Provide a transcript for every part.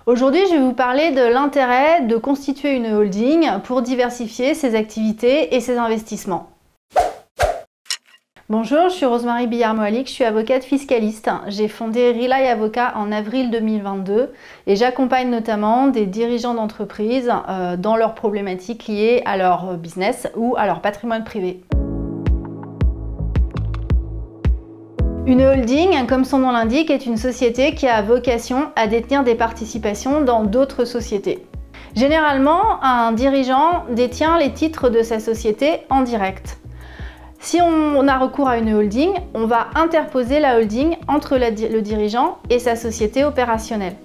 Aujourd'hui, je vais vous parler de l'intérêt de constituer une holding pour diversifier ses activités et ses investissements. Bonjour, je suis Rosemary Billard-Moalik, je suis avocate fiscaliste. J'ai fondé Rely Avocat en avril 2022 et j'accompagne notamment des dirigeants d'entreprises dans leurs problématiques liées à leur business ou à leur patrimoine privé. Une holding, comme son nom l'indique, est une société qui a vocation à détenir des participations dans d'autres sociétés. Généralement, un dirigeant détient les titres de sa société en direct. Si on a recours à une holding, on va interposer la holding entre le dirigeant et sa société opérationnelle.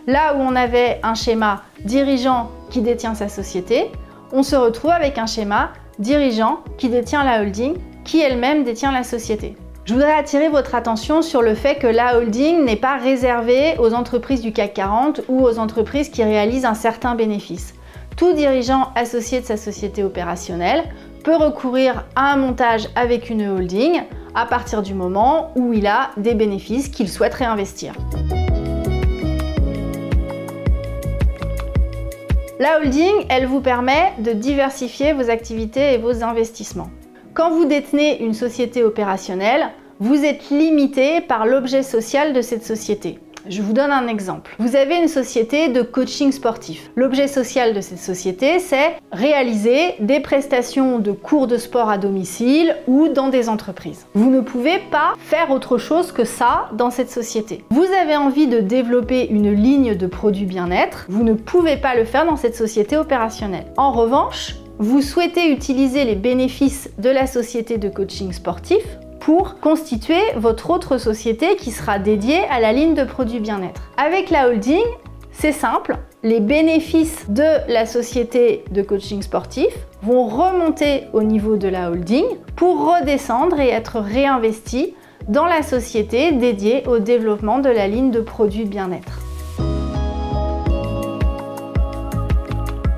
Là où on avait un schéma dirigeant qui détient sa société, on se retrouve avec un schéma dirigeant qui détient la holding, qui elle-même détient la société. Je voudrais attirer votre attention sur le fait que la holding n'est pas réservée aux entreprises du CAC 40 ou aux entreprises qui réalisent un certain bénéfice. Tout dirigeant associé de sa société opérationnelle peut recourir à un montage avec une holding à partir du moment où il a des bénéfices qu'il souhaite réinvestir. La holding, elle vous permet de diversifier vos activités et vos investissements. Quand vous détenez une société opérationnelle, vous êtes limité par l'objet social de cette société. Je vous donne un exemple. Vous avez une société de coaching sportif. L'objet social de cette société, c'est réaliser des prestations de cours de sport à domicile ou dans des entreprises. Vous ne pouvez pas faire autre chose que ça dans cette société. Vous avez envie de développer une ligne de produits bien-être, vous ne pouvez pas le faire dans cette société opérationnelle. En revanche, vous souhaitez utiliser les bénéfices de la société de coaching sportif pour constituer votre autre société qui sera dédiée à la ligne de produits bien-être. Avec la holding, c'est simple, les bénéfices de la société de coaching sportif vont remonter au niveau de la holding pour redescendre et être réinvestis dans la société dédiée au développement de la ligne de produits bien-être.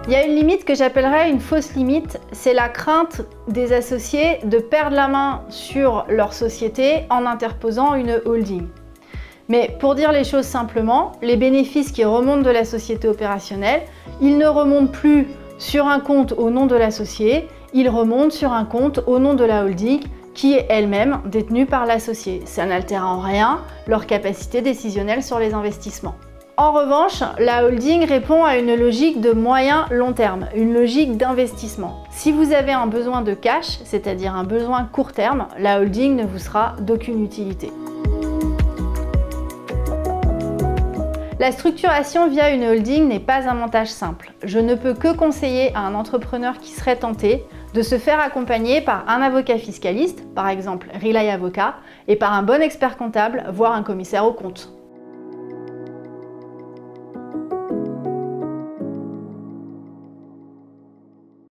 Il y a une limite que j'appellerais une fausse limite, c'est la crainte des associés de perdre la main sur leur société en interposant une holding. Mais pour dire les choses simplement, les bénéfices qui remontent de la société opérationnelle, ils ne remontent plus sur un compte au nom de l'associé, ils remontent sur un compte au nom de la holding qui est elle-même détenue par l'associé. Ça n'altère en rien leur capacité décisionnelle sur les investissements. En revanche, la holding répond à une logique de moyen-long terme, une logique d'investissement. Si vous avez un besoin de cash, c'est-à-dire un besoin court terme, la holding ne vous sera d'aucune utilité. La structuration via une holding n'est pas un montage simple. Je ne peux que conseiller à un entrepreneur qui serait tenté de se faire accompagner par un avocat fiscaliste, par exemple Rely Avocat, et par un bon expert comptable, voire un commissaire aux comptes.